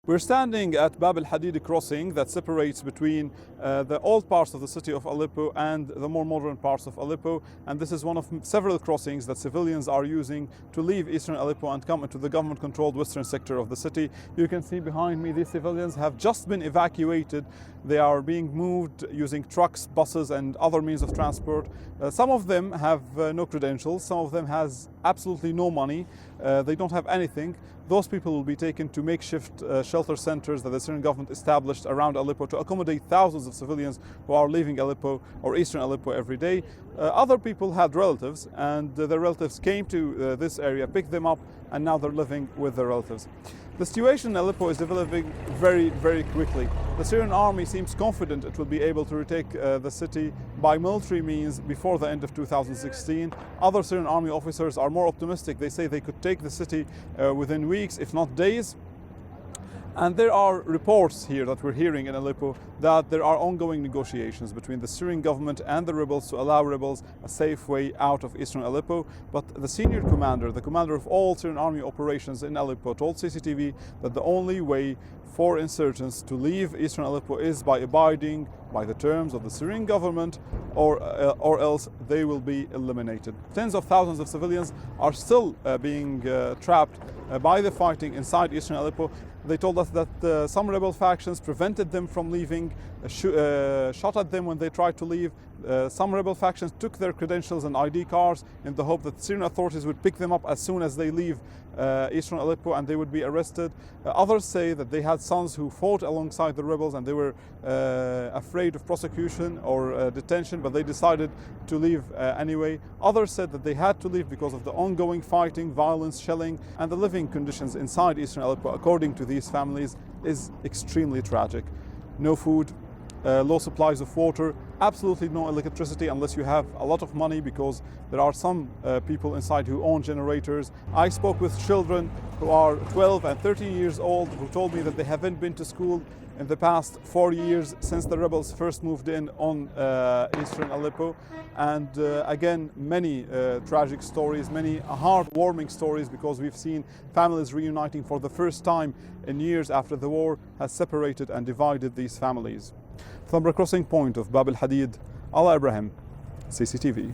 We're standing at Bab al-Hadid crossing that separates between the old parts of the city of Aleppo and the more modern parts of Aleppo, and this is one of several crossings that civilians are using to leave eastern Aleppo and come into the government-controlled western sector of the city. You can see behind me these civilians have just been evacuated. They are being moved using trucks, buses and other means of transport. Some of them have no credentials, some of them has absolutely no money, they don't have anything. Those people will be taken to makeshift shelter centers that the Syrian government established around Aleppo to accommodate thousands of civilians who are leaving Aleppo or eastern Aleppo every day. Other people had relatives, and their relatives came to this area, picked them up, and now they're living with their relatives. The situation in Aleppo is developing very quickly. The Syrian army seems confident it will be able to retake the city by military means before the end of 2016. Other Syrian army officers are more optimistic. They say they could take the city within weeks, if not days. And there are reports here that we're hearing in Aleppo that there are ongoing negotiations between the Syrian government and the rebels to allow rebels a safe way out of eastern Aleppo. But the senior commander, the commander of all Syrian army operations in Aleppo, told CCTV that the only way for insurgents to leave eastern Aleppo is by abiding by the terms of the Syrian government, or else they will be eliminated. Tens of thousands of civilians are still being trapped by the fighting inside eastern Aleppo. They told us that some rebel factions prevented them from leaving, shot at them when they tried to leave. Some rebel factions took their credentials and ID cards in the hope that Syrian authorities would pick them up as soon as they leave eastern Aleppo and they would be arrested. Others say that they had sons who fought alongside the rebels and they were afraid of prosecution or detention, but they decided to leave anyway. Others said that they had to leave because of the ongoing fighting, violence, shelling, and the living conditions inside eastern Aleppo, according to these families, is extremely tragic. No food, low supplies of water, absolutely no electricity unless you have a lot of money, because there are some people inside who own generators. I spoke with children who are 12 and 13 years old who told me that they haven't been to school in the past 4 years since the rebels first moved in on eastern Aleppo. And again, many tragic stories, many heartwarming stories, because we've seen families reuniting for the first time in years after the war has separated and divided these families. From the crossing point of Bab al-Hadid, Alaa, Ebrahim, CCTV.